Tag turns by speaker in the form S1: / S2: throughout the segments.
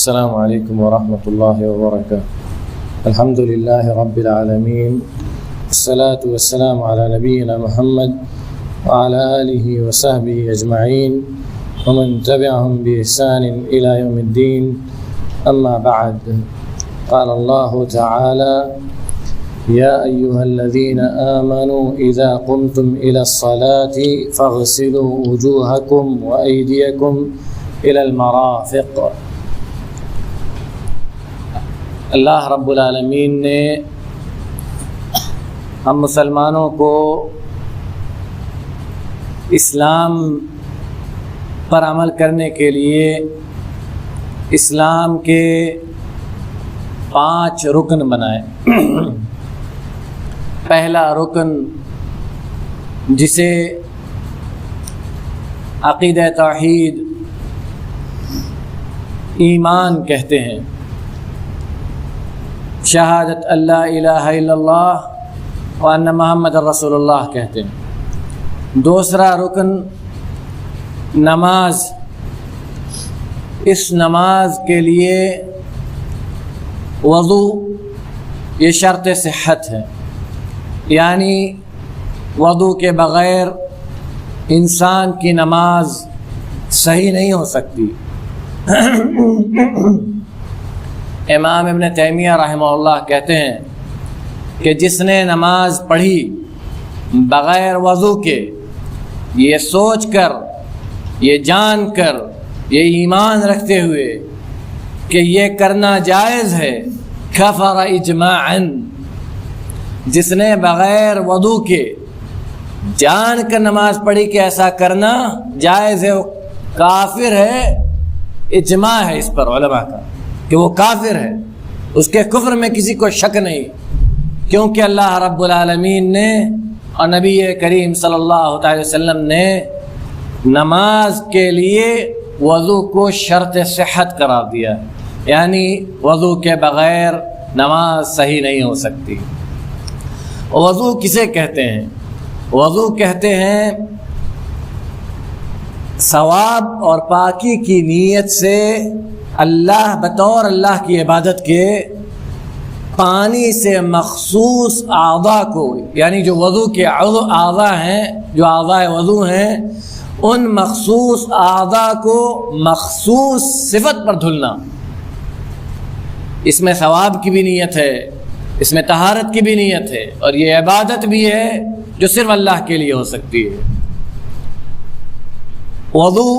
S1: السلام علیکم ورحمۃ اللہ وبرکاتہ. الحمد للہ رب العالمین والصلاة والسلام علی نبینا محمد وعلى آلہ وصحبہ اجمعین ومن تبعهم بإحسان إلى يوم الدین. اما بعد، قال اللہ تعالی: یا ایہا الذین آمنوا اذا قمتم إلى الصلاة فاغسلوا وجوہکم وأیدیکم إلى المرافق. اللہ رب العالمین نے ہم مسلمانوں کو اسلام پر عمل کرنے کے لیے اسلام کے 5 رکن بنائے. پہلا رکن جسے عقیدہ توحید ایمان کہتے ہیں، شہادت اللہ الہ الا اللہ وان محمد رسول اللہ کہتے ہیں. دوسرا رکن نماز. اس نماز کے لیے وضو یہ شرط صحت ہے، یعنی وضو کے بغیر انسان کی نماز صحیح نہیں ہو سکتی. امام ابن تیمیہ رحمہ اللہ کہتے ہیں کہ جس نے نماز پڑھی بغیر وضو کے، یہ سوچ کر، یہ جان کر، یہ ایمان رکھتے ہوئے کہ یہ کرنا جائز ہے، کفر اجماعا. جس نے بغیر وضو کے جان کر نماز پڑھی کہ ایسا کرنا جائز ہے، وہ کافر ہے. اجماع ہے اس پر علماء کا کہ وہ کافر ہے، اس کے کفر میں کسی کو شک نہیں، کیونکہ اللہ رب العالمین نے اور نبی کریم صلی اللہ علیہ وسلم نے نماز کے لیے وضو کو شرط صحت قرار دیا، یعنی وضو کے بغیر نماز صحیح نہیں ہو سکتی. وضو کسے کہتے ہیں؟ وضو کہتے ہیں ثواب اور پاکی کی نیت سے اللہ بطور اللہ کی عبادت کے پانی سے مخصوص اعضاء کو، یعنی جو وضو کے اعضاء ہیں، جو اعضاء وضو ہیں، ان مخصوص اعضاء کو مخصوص صفت پر دھلنا. اس میں ثواب کی بھی نیت ہے، اس میں طہارت کی بھی نیت ہے، اور یہ عبادت بھی ہے جو صرف اللہ کے لیے ہو سکتی ہے. وضو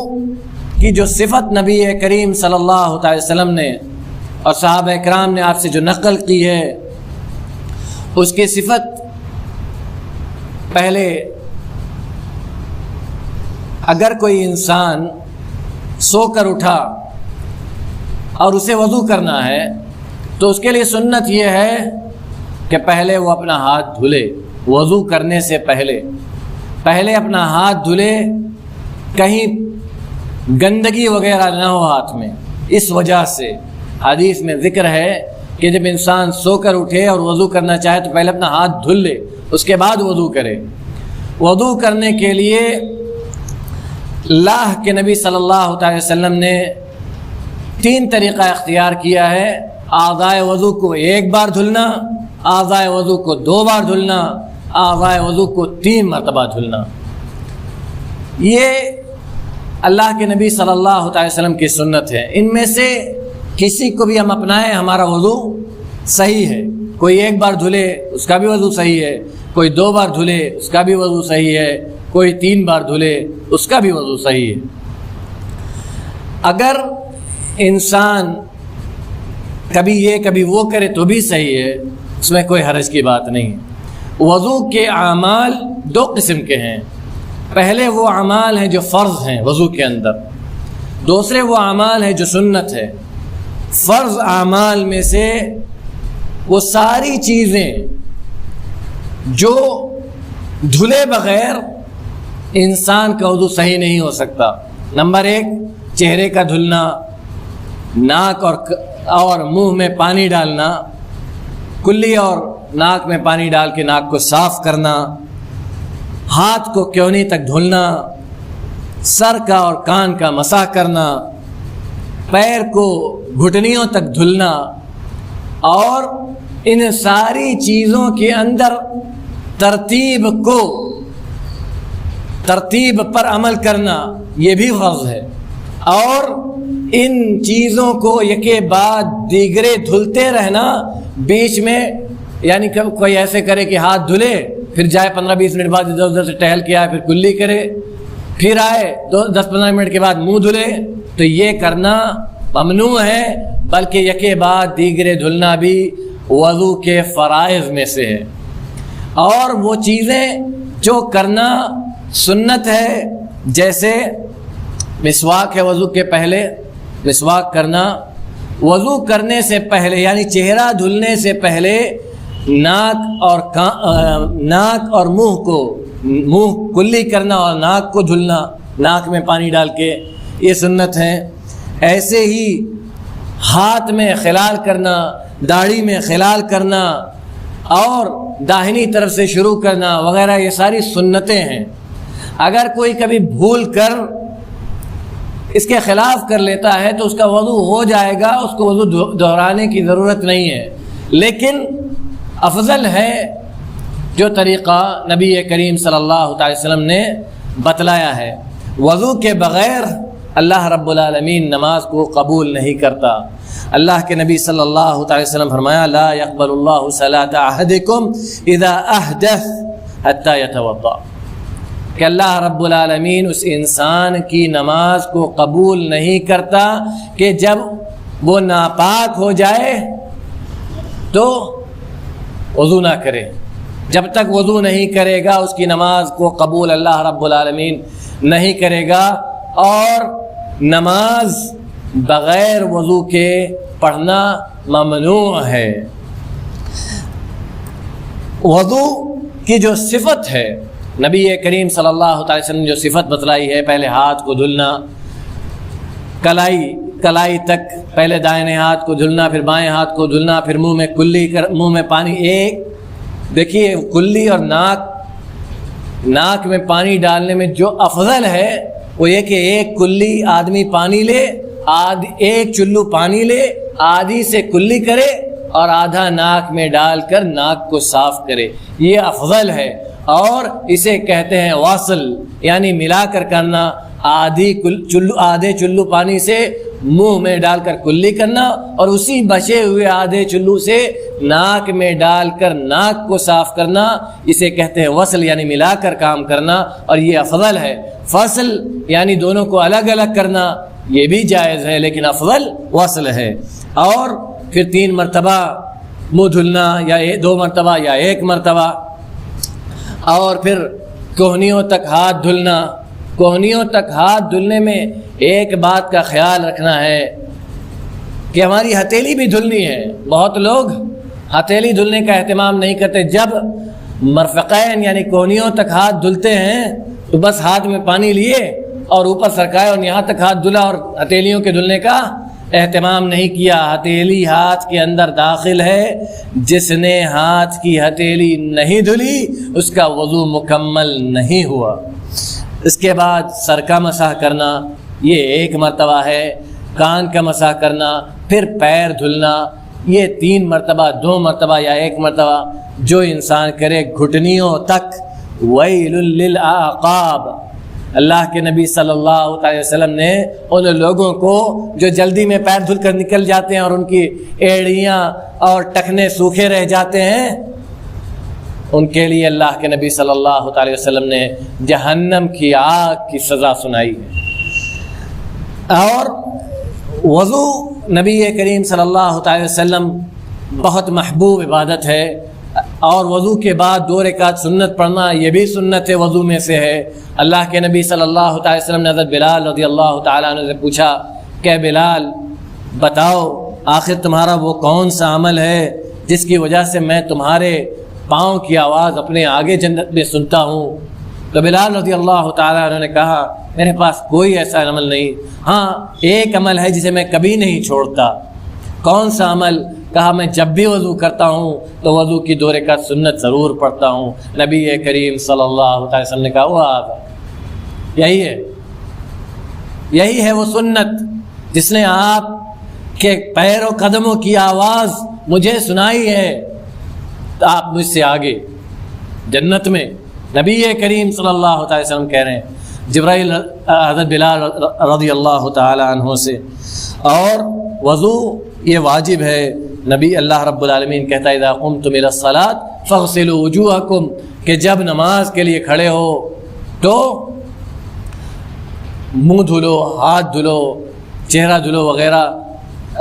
S1: کی جو صفت نبی کریم صلی اللہ علیہ وسلم نے اور صحابہ اکرام نے آپ سے جو نقل کی ہے، اس کی صفت پہلے، اگر کوئی انسان سو کر اٹھا اور اسے وضو کرنا ہے تو اس کے لیے سنت یہ ہے کہ پہلے وہ اپنا ہاتھ دھلے. وضو کرنے سے پہلے اپنا ہاتھ دھلے، کہیں گندگی وغیرہ نہ ہو ہاتھ میں. اس وجہ سے حدیث میں ذکر ہے کہ جب انسان سو کر اٹھے اور وضو کرنا چاہے تو پہلے اپنا ہاتھ دھل لے، اس کے بعد وضو کرے. وضو کرنے کے لیے اللہ کے نبی صلی اللہ علیہ وسلم نے 3 طریقہ اختیار کیا ہے. اعضائے وضو کو 1 بار دھلنا، اعضائے وضو کو 2 بار دھلنا، اعضائے وضو کو 3 مرتبہ دھلنا. یہ اللہ کے نبی صلی اللہ علیہ وسلم کی سنت ہے. ان میں سے کسی کو بھی ہم اپنائیں، ہمارا وضو صحیح ہے. کوئی 1 بار دھلے اس کا بھی وضو صحیح ہے، کوئی 2 بار دھلے اس کا بھی وضو صحیح ہے، کوئی 3 بار دھلے اس کا بھی وضو صحیح ہے. اگر انسان کبھی یہ کبھی وہ کرے تو بھی صحیح ہے، اس میں کوئی حرج کی بات نہیں. وضو کے اعمال 2 قسم کے ہیں. پہلے وہ اعمال ہیں جو فرض ہیں وضو کے اندر، دوسرے وہ اعمال ہیں جو سنت ہے. فرض اعمال میں سے وہ ساری چیزیں جو دھلے بغیر انسان کا وضو صحیح نہیں ہو سکتا. نمبر 1 چہرے کا دھلنا، ناک اور منہ میں پانی ڈالنا، کلی اور ناک میں پانی ڈال کے ناک کو صاف کرنا، ہاتھ کو کیونی تک دھلنا، سر کا اور کان کا مسح کرنا، پیر کو گھٹنیوں تک دھلنا اور ان ساری چیزوں کے اندر ترتیب پر عمل کرنا یہ بھی فرض ہے، اور ان چیزوں کو یکے بعد دیگرے دھلتے رہنا، بیچ میں یعنی کوئی ایسے کرے کہ ہاتھ دھلے پھر جائے 15-20 منٹ بعد ادھر ادھر سے ٹہل کے آئے، پھر کلی کرے، پھر آئے 10-15 منٹ کے بعد منہ دھلے، تو یہ کرنا ممنوع ہے، بلکہ یکے بعد دیگرے دھلنا بھی وضو کے فرائض میں سے ہے۔ اور وہ چیزیں جو کرنا سنت ہے، جیسے مسواک ہے وضو کے پہلے، مسواک کرنا، وضو کرنے سے پہلے یعنی چہرہ دھلنے سے پہلے ناک اور منہ کلی کرنا اور ناک کو دھلنا، ناک میں پانی ڈال کے، یہ سنت ہے۔ ایسے ہی ہاتھ میں خلال کرنا، داڑھی میں خلال کرنا اور داہنی طرف سے شروع کرنا وغیرہ، یہ ساری سنتیں ہیں۔ اگر کوئی کبھی بھول کر اس کے خلاف کر لیتا ہے تو اس کا وضو ہو جائے گا، اس کو وضو دہرانے کی ضرورت نہیں ہے، لیکن افضل ہے جو طریقہ نبی کریم صلی اللہ علیہ وسلم نے بتلایا ہے۔ وضو کے بغیر اللہ رب العالمین نماز کو قبول نہیں کرتا۔ اللہ کے نبی صلی اللہ علیہ وسلم فرمایا لا يقبل اللہ صلاۃ احدکم اذا احدث حتی یتوضا، کہ اللہ رب العالمین اس انسان کی نماز کو قبول نہیں کرتا کہ جب وہ ناپاک ہو جائے تو وضو نہ کرے۔ جب تک وضو نہیں کرے گا اس کی نماز کو قبول اللہ رب العالمین نہیں کرے گا، اور نماز بغیر وضو کے پڑھنا ممنوع ہے۔ وضو کی جو صفت ہے، نبی کریم صلی اللہ علیہ وسلم نے جو صفت بتلائی ہے، پہلے ہاتھ کو دھلنا، کلائی تک پہلے دائیں ہاتھ کو دھلنا، پھر بائیں ہاتھ کو دھلنا، پھر منہ میں پانی، ایک دیکھیے کلی اور ناک میں پانی ڈالنے میں جو افضل ہے وہ یہ کہ ایک کلی آدمی پانی لے، ایک چلو پانی لے، آدھی سے کلی کرے اور آدھا ناک میں ڈال کر ناک کو صاف کرے، یہ افضل ہے۔ اور اسے کہتے ہیں واصل، یعنی ملا کر کرنا، آدھے چلو پانی سے منہ میں ڈال کر کلی کرنا اور اسی بچے ہوئے آدھے چلو سے ناک میں ڈال کر ناک کو صاف کرنا، اسے کہتے ہیں وصل، یعنی ملا کر کام کرنا، اور یہ افضل ہے۔ فصل یعنی دونوں کو الگ الگ کرنا یہ بھی جائز ہے، لیکن افضل وصل ہے۔ اور پھر 3 مرتبہ منہ دھلنا، یا 2 مرتبہ یا 1 مرتبہ، اور پھر کوہنیوں تک ہاتھ دھلنا۔ کوہنیوں تک ہاتھ دھلنے میں ایک بات کا خیال رکھنا ہے کہ ہماری ہتھیلی بھی دھلنی ہے۔ بہت لوگ ہتھیلی دھلنے کا اہتمام نہیں کرتے، جب مرفقین یعنی کوہنیوں تک ہاتھ دھلتے ہیں تو بس ہاتھ میں پانی لیے اور اوپر سرکائے اور یہاں تک ہاتھ دھلا، اور ہتھیلیوں کے دھلنے کا اہتمام نہیں کیا۔ ہتھیلی ہاتھ کے اندر داخل ہے، جس نے ہاتھ کی ہتھیلی نہیں دھلی اس کا وضو مکمل نہیں ہوا۔ اس کے بعد سر کا مسح کرنا، یہ 1 مرتبہ ہے۔ کان کا مسح کرنا، پھر پیر دھلنا، یہ 3 مرتبہ، 2 مرتبہ یا 1 مرتبہ جو انسان کرے گھٹنیوں تک۔ ویل للعقاب، اللہ کے نبی صلی اللہ علیہ وسلم نے ان لوگوں کو جو جلدی میں پیر دھل کر نکل جاتے ہیں اور ان کی ایڑیاں اور ٹخنے سوکھے رہ جاتے ہیں، ان کے لیے اللہ کے نبی صلی اللہ علیہ وسلم نے جہنم کی آگ کی سزا سنائی ہے۔ اور وضو نبی کریم صلی اللہ علیہ وسلم بہت محبوب عبادت ہے، اور وضو کے بعد 2 رکعت سنت پڑھنا یہ بھی سنت ہے، وضو میں سے ہے۔ اللہ کے نبی صلی اللہ علیہ وسلم نے حضرت بلال رضی اللہ تعالیٰ عنہ سے پوچھا کہ بلال بتاؤ آخر تمہارا وہ کون سا عمل ہے جس کی وجہ سے میں تمہارے پاؤں کی آواز اپنے آگے جنت میں سنتا ہوں؟ تو بلال رضی اللہ تعالیٰ عنہ نے کہا میرے پاس کوئی ایسا عمل نہیں، ہاں ایک عمل ہے جسے میں کبھی نہیں چھوڑتا۔ کون سا عمل؟ کہا میں جب بھی وضو کرتا ہوں تو وضو کی 2 رکعت سنت ضرور پڑھتا ہوں۔ نبی کریم صلی اللہ علیہ وسلم نے کہا وہ یہی ہے وہ سنت جس نے آپ کے پیر و قدموں کی آواز مجھے سنائی ہے، تو آپ مجھ سے آگے جنت میں۔ نبی کریم صلی اللہ علیہ وسلم کہہ رہے ہیں جبرائیل حضرت بلال رضی اللہ تعالی عنہ سے۔ اور وضو یہ واجب ہے، نبی اللہ رب العالمین کہتا ہے اذا قمتم الى الصلاة فاغسلوا وجوہکم، کہ جب نماز کے لیے کھڑے ہو تو منہ دھلو، ہاتھ دھلو، چہرہ دھلو وغیرہ۔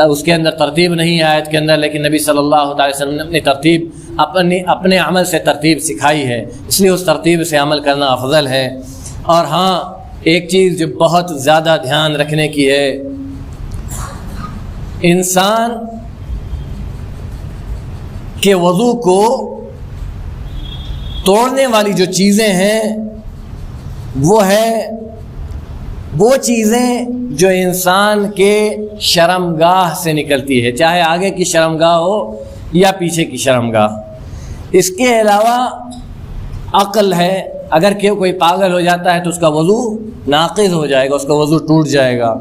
S1: اس کے اندر ترتیب نہیں ہے آیت کے اندر، لیکن نبی صلی اللہ علیہ وسلم نے اپنی ترتیب اپنے عمل سے ترتیب سکھائی ہے، اس لیے اس ترتیب سے عمل کرنا افضل ہے۔ اور ہاں ایک چیز جو بہت زیادہ دھیان رکھنے کی ہے، انسان کے وضو کو توڑنے والی جو چیزیں ہیں وہ ہے وہ چیزیں جو انسان کے شرمگاہ سے نکلتی ہے، چاہے آگے کی شرمگاہ ہو یا پیچھے کی شرمگاہ۔ اس کے علاوہ عقل ہے، اگر کہ کوئی پاگل ہو جاتا ہے تو اس کا وضو ناقض ہو جائے گا، اس کا وضو ٹوٹ جائے گا،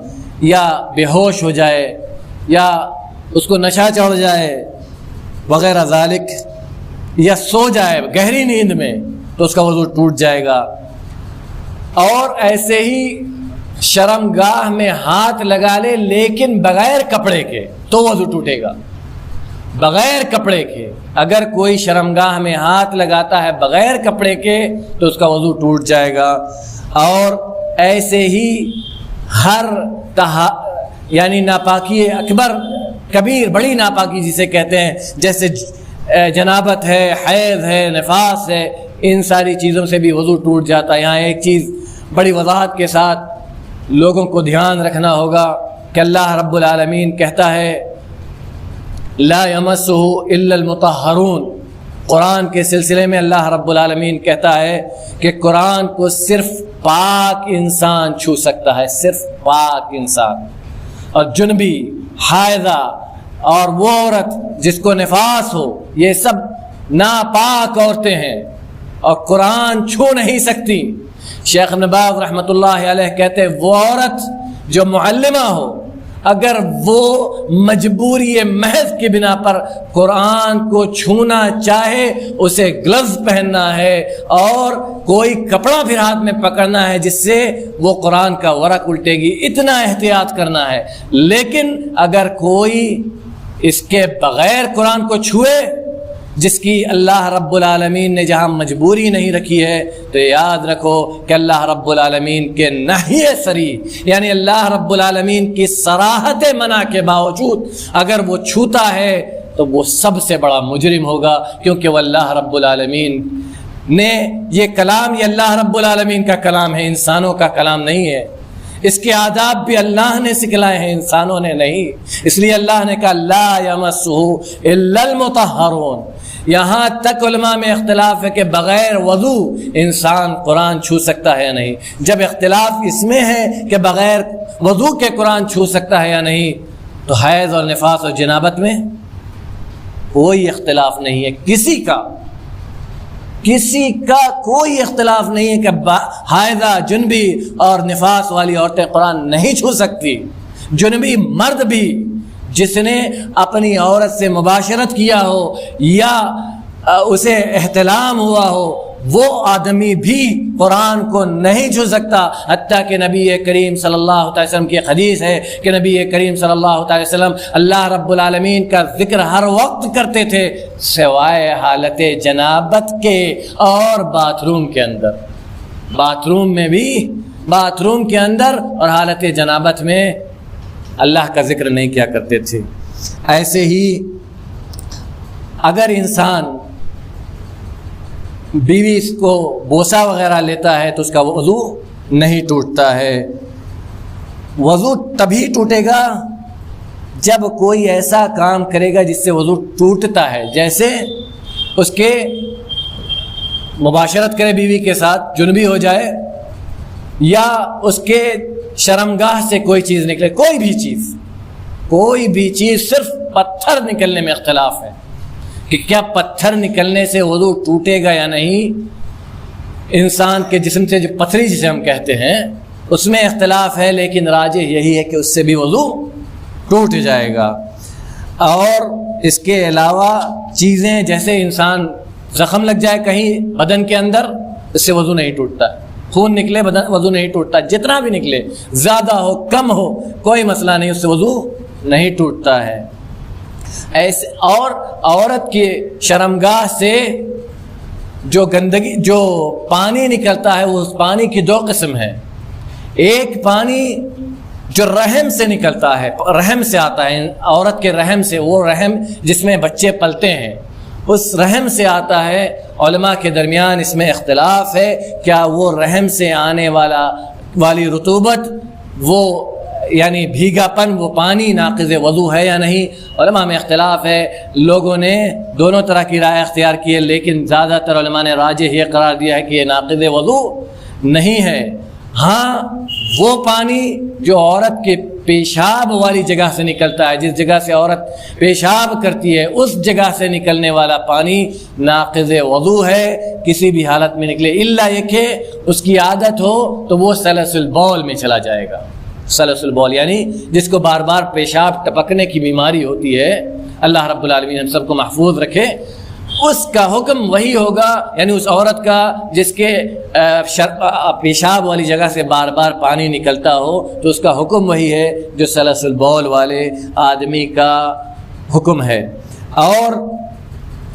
S1: یا بے ہوش ہو جائے، یا اس کو نشہ چڑھ جائے وغیرہ ذالک، یا سو جائے گہری نیند میں تو اس کا وضو ٹوٹ جائے گا۔ اور ایسے ہی شرمگاہ میں ہاتھ لگا لے لیکن بغیر کپڑے کے تو وضو ٹوٹے گا، بغیر کپڑے کے۔ اگر کوئی شرمگاہ میں ہاتھ لگاتا ہے بغیر کپڑے کے تو اس کا وضو ٹوٹ جائے گا۔ اور ایسے ہی ہر یعنی ناپاکی اکبر کبیر بڑی ناپاکی جسے کہتے ہیں، جیسے جنابت ہے، حیض ہے، نفاس ہے، ان ساری چیزوں سے بھی وضو ٹوٹ جاتا ہے۔ یہاں ایک چیز بڑی وضاحت کے ساتھ لوگوں کو دھیان رکھنا ہوگا کہ اللہ رب العالمین کہتا ہے لا یمسہ الا المطہرون۔ قرآن کے سلسلے میں اللہ رب العالمین کہتا ہے کہ قرآن کو صرف پاک انسان چھو سکتا ہے، صرف پاک انسان۔ اور جنبی، حائضہ اور وہ عورت جس کو نفاس ہو، یہ سب ناپاک عورتیں ہیں اور قرآن چھو نہیں سکتی۔ شیخ ابن باز رحمۃ اللہ علیہ کہتے ہیں وہ عورت جو معلمہ ہو، اگر وہ مجبوری محض کی بنا پر قرآن کو چھونا چاہے، اسے گلوز پہننا ہے اور کوئی کپڑا پھر ہاتھ میں پکڑنا ہے جس سے وہ قرآن کا ورق الٹے گی، اتنا احتیاط کرنا ہے۔ لیکن اگر کوئی اس کے بغیر قرآن کو چھوئے، جس کی اللہ رب العالمین نے جہاں مجبوری نہیں رکھی ہے، تو یاد رکھو کہ اللہ رب العالمین کے نہی صریح، یعنی اللہ رب العالمین کی صراحت منع کے باوجود اگر وہ چھوتا ہے تو وہ سب سے بڑا مجرم ہوگا، کیونکہ وہ اللہ رب العالمین نے یہ کلام، یہ اللہ رب العالمین کا کلام ہے، انسانوں کا کلام نہیں ہے۔ اس کے آداب بھی اللہ نے سکھلائے ہیں، انسانوں نے نہیں۔ اس لیے اللہ نے کہا لا یمسہ الا المطہرون۔ یہاں تک علماء میں اختلاف ہے کہ بغیر وضو انسان قرآن چھو سکتا ہے یا نہیں۔ جب اختلاف اس میں ہے کہ بغیر وضو کے قرآن چھو سکتا ہے یا نہیں، تو حیض اور نفاس اور جنابت میں کوئی اختلاف نہیں ہے، کسی کا کوئی اختلاف نہیں ہے کہ حائضہ، جنبی اور نفاس والی عورتیں قرآن نہیں چھو سکتی۔ جنبی مرد بھی جس نے اپنی عورت سے مباشرت کیا ہو یا اسے احتلام ہوا ہو، وہ آدمی بھی قرآن کو نہیں چھو سکتا۔ حتیٰ کہ نبی کریم صلی اللہ علیہ وسلم کی حدیث ہے کہ نبی کریم صلی اللہ علیہ وسلم اللہ رب العالمین کا ذکر ہر وقت کرتے تھے سوائے حالت جنابت کے اور باتھ روم کے اندر، باتھ روم کے اندر اور حالت جنابت میں اللہ کا ذکر نہیں کیا کرتے تھے۔ ایسے ہی اگر انسان بیوی اس کو بوسہ وغیرہ لیتا ہے تو اس کا وضو نہیں ٹوٹتا ہے۔ وضو تبھی ٹوٹے گا جب کوئی ایسا کام کرے گا جس سے وضو ٹوٹتا ہے، جیسے اس کے مباشرت کرے بیوی کے ساتھ، جنبی ہو جائے، یا اس کے شرمگاہ سے کوئی چیز نکلے، کوئی بھی چیز، صرف پتھر نکلنے میں اختلاف ہے کہ کیا پتھر نکلنے سے وضو ٹوٹے گا یا نہیں۔ انسان کے جسم سے جو پتھری جسے ہم کہتے ہیں اس میں اختلاف ہے، لیکن راجح یہی ہے کہ اس سے بھی وضو ٹوٹ جائے گا۔ اور اس کے علاوہ چیزیں جیسے انسان زخم لگ جائے کہیں بدن کے اندر، اس سے وضو نہیں ٹوٹتا، خون نکلے بدن وضو نہیں ٹوٹتا، جتنا بھی نکلے زیادہ ہو کم ہو کوئی مسئلہ نہیں، اس سے وضو نہیں ٹوٹتا ہے۔ ایسے اور عورت کی شرمگاہ سے جو گندگی جو پانی نکلتا ہے، وہ اس پانی کی دو قسم ہے۔ ایک پانی جو رحم سے نکلتا ہے، رحم سے آتا ہے، عورت کے رحم سے، وہ رحم جس میں بچے پلتے ہیں، اس رحم سے آتا ہے۔ علماء کے درمیان اس میں اختلاف ہے، کیا وہ رحم سے آنے والی رطوبت، وہ یعنی بھیگا پن، وہ پانی ناقض وضو ہے یا نہیں؟ علماء میں اختلاف ہے، لوگوں نے دونوں طرح کی رائے اختیار کی ہے، لیکن زیادہ تر علماء نے راجح یہ قرار دیا ہے کہ یہ ناقض وضو نہیں ہے۔ ہاں وہ پانی جو عورت کے پیشاب والی جگہ سے نکلتا ہے، جس جگہ سے عورت پیشاب کرتی ہے، اس جگہ سے نکلنے والا پانی ناقض وضو ہے، کسی بھی حالت میں نکلے، الا یہ کہ اس کی عادت ہو تو وہ سلسل بول میں چلا جائے گا۔ سلسل بول یعنی جس کو بار بار پیشاب ٹپکنے کی بیماری ہوتی ہے، اللہ رب العالمین ہم سب کو محفوظ رکھے، اس کا حکم وہی ہوگا، یعنی اس عورت کا جس کے پیشاب والی جگہ سے بار بار پانی نکلتا ہو، تو اس کا حکم وہی ہے جو سلسل بول والے آدمی کا حکم ہے۔ اور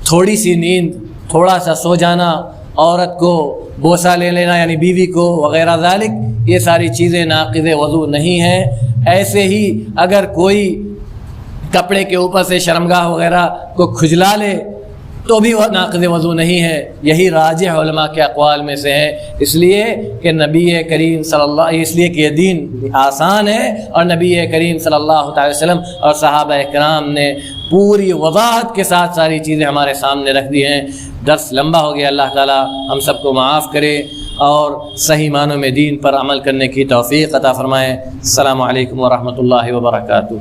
S1: تھوڑی سی نیند، تھوڑا سا سو جانا، عورت کو بوسہ لے لینا یعنی بیوی کو وغیرہ ذالک، یہ ساری چیزیں ناقض وضو نہیں ہیں۔ ایسے ہی اگر کوئی کپڑے کے اوپر سے شرمگاہ وغیرہ کو کھجلا لے تو بھی وہ ناقض وضو نہیں ہے، یہی راجح علماء کے اقوال میں سے ہے، اس لیے کہ نبی کریم صلی اللہ، اس لیے کہ یہ دین آسان ہے، اور نبی کریم صلی اللہ علیہ وسلم اور صحابہ کرام نے پوری وضاحت کے ساتھ ساری چیزیں ہمارے سامنے رکھ دی ہیں۔ درس لمبا ہو گیا، اللہ تعالی ہم سب کو معاف کرے اور صحیح معنوں میں دین پر عمل کرنے کی توفیق عطا فرمائے۔ السلام علیکم ورحمۃ اللہ وبرکاتہ۔